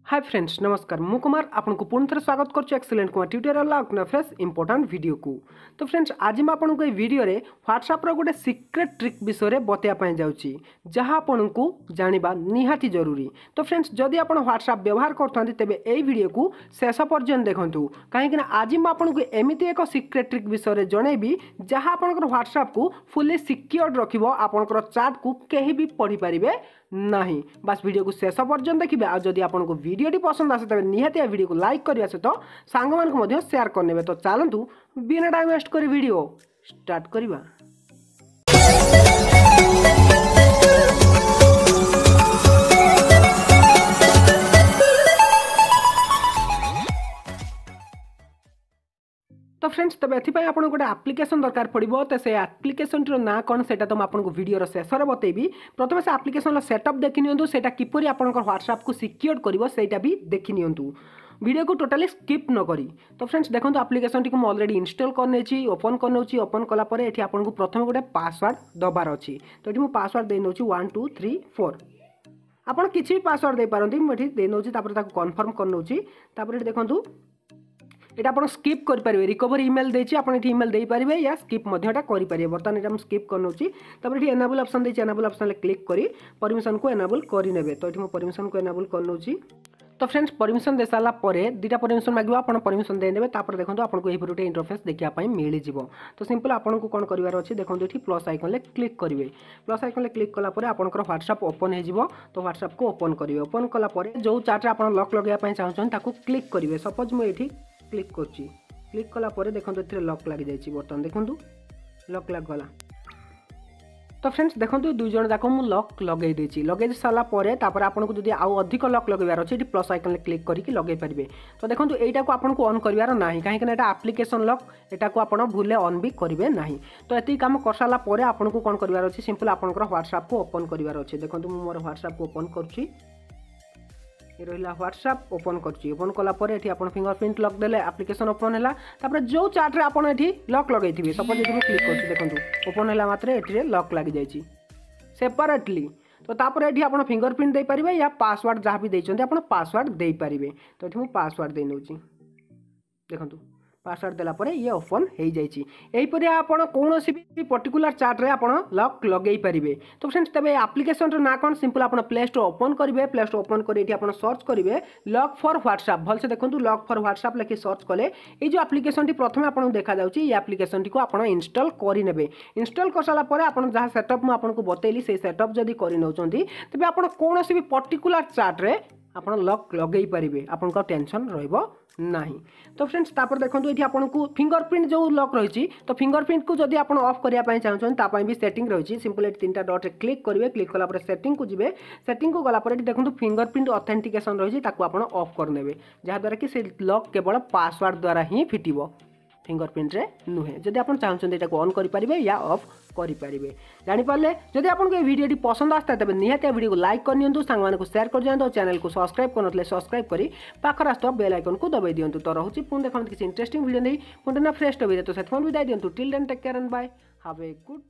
Hi friends नमस्कार मु कुमार आपको पुणी थे स्वागत करुच्ची excellent Kumar tutorial fresh important video को। तो फ्रेंड्स आज मैं आपको ये वीडियो रे व्हाट्सएप रो गोटे सीक्रेट ट्रिक विषय बताया जाऊँगी जहाँ आपन को जानिबा निहाती जरूरी। तो फ्रेंड्स जदि आप व्हाट्सएप व्यवहार करते तेबे ए वीडियो को शेष पर्यंत देखूँ कहीं आज मैं आपको एमती एक सीक्रेट ट्रिक विषय जनईबी जहाँ आपंकर व्हाट्सएप को फुली सिक्योर्ड रखिबो आपंकर चैट को कहीं भी पढ़ी पारिबे नहीं। बस वीडियो को शेष पर्यंत देखिए। आज जदि आपको वीडियो टी पसंद आसे तेज निहाती वीडियो को लाइक करने सहित सांग मान शेयर करने। तो चलतु बिना टाइम वेस्ट कर वीडियो स्टार्ट करवा। तो फ्रेंड्स तब एथि आपको गोटे आप्लिकेसन दरकार पड़ो। तो से आप्लिकेसन ना कौन से तो आपको वीडियो शेष में बतेबी। प्रथम से आप्लिकेसन सेटअप देखी नियंतु सेटा किपरि आपनकर व्हाट्सएप को सिक्योर करिवो सेटा भी देखी नियंतु वीडियो को टोटाली स्किप न करी। तो फ्रेंड्स देखो आप्लिकेसन टी को ऑलरेडी इंस्टॉल करने ओपन करने ओपन कलापर ये आपको प्रथम गोटे पासवर्ड दबार अच्छी। तो ये पासवर्ड दे नौची 1 2 3 4 आपड़ किसी भी पासवर्ड दे पारती मुझे दे नौची कन्फर्म कर नौची। देखो ये आप स्किप करेंगे रिकवर इमेल देती आप इमेल दे पारे या स्किप करेंगे। बर्तमान ये स्किप कर नौची ये एनाबल ऑप्शन देती एनाबल ऑप्शन क्लिक करी परमिशन को एनाबल करेंगे। तो ये परमिशन को एनाबल कर नौची। तो फ्रेंड्स परमिशन दे सारा दुटा परमिशन मांगे आप परमिशन देदेवे। देखो आपको ये गोटे इंटरफेस देखापी मिल जाव। तो सिंपल आपको कौन करार अच्छे देखो ये प्लस आइकन क्लिक करेंगे। प्लस आइकन क्लिक कलापर आपंकर व्हाट्सएप ओपन हो। तो व्हाट्सएप को ओपन करेंगे। ओपन कलापर जो चार्ट आप लॉक लगाइए चाहते क्लिक करेंगे। सपोज मुझे क्लिक करुच्ची क्लिक कलापर देखो ये लॉक लग जाए। बर्तमान देखो लॉक लगला। तो फ्रेंड्स देखो दुई जन जाक मुझे लॉक लगे सारापर आपको जब आउ अधिक लॉक लगेबार अच्छे प्लस आइकन क्लिक करके लगे पारे। तो देखो यहीटा को आपको ऑन करार ना कहीं आप्लिकेसन लॉक एटा को आप भूले ऑन भी करेंगे ना। तो ये कम कर सारापर आपको कौन करार अच्छे सिंपल आपंकर व्हाट्सएप को ओपन करार अच्छे। देखो मुझे मोर व्हाट्सएप को ओपन करुच्ची ये रहा व्हाट्सएप ओपन करुच्ची। ओपन कलापर ये आप फिंगरप्रिंट लॉक देले एप्लिकेशन ओपन है। जो चार्ट आप लॉक लगे सपोज ये क्लिक कर देखो ओपन है मात्र ये लॉक लग जाए सेपरेटली। तो तापर ये आप फिंगरप्रिंट दे पारे या पासवर्ड जहाँ भी देते आप पासवर्ड दे पारे। तो ये पासवर्ड दे नौची देखो पासवर्ड देलापर ये ओपन हो जापर आप कौन भी पर्टिकुलर चार्ट रे आप लॉक लगे पारे। तो फ्रेंड्स तब आप्लिकेसन ना कौन सिंपल आप प्ले स्टोर ओपन करेंगे। प्ले स्टोर ओपन कर सर्च करेंगे लॉक फॉर व्हाट्सएप भलसे देखो लॉक फॉर व्हाट्सएप लिखि सर्च कले ये जो आप्लिकेसन प्रथम आपको देखा जाऊँगी ये आप्लिकेसन को आप इंस्टॉल करेंगे। इंस्टॉल कर सारापर आप जहाँ सेटअप मुझे बतैली से सेटअप जदि कर तेज आप कौन भी पर्टिकुलर चार्ट रे आप लॉक लगे पारे आपन टेंशन रहिबो नहीं। तो फ्रेंड्स तापर देखो ये आपको फिंगरप्रिंट जो लॉक रही तो फिंगरप्रिंट को जब आप ऑफ करने चाहते भी सेटिंग रही सिंपल 3टा डॉट क्लिक करेंगे। क्लिक कलापर सेटिंग को जीवे। सेटिंग को गलापर देखो फिंगरप्रिंट ऑथेंटिकेशन रही आप ऑफ करने जहाँद्वारा कि से लॉक केवल पासवर्ड द्वारा ही फिटिबो फिंगरप्रिंट रे नुहे। जदि आप चाहते हैं ऑन करेंगे या ऑफ करेंगे जानीपारे। जदि आपको ये वीडियो पसंद आता है तेज निहाती वीडियो को लाइक करनी सांग को शेयर कर दिखाँ। चैनल को सब्सक्राइब करते सब्सक्राइब कर पाखर आस बेल आइकन को दबाई दिंतु। तो रोचे पुणी देखते किसी इंटरेस्टिंग वीडियो नहीं पुणी फ्रेश टॉपिक तो से विदाय दिंतु। Till then take care and bye have a good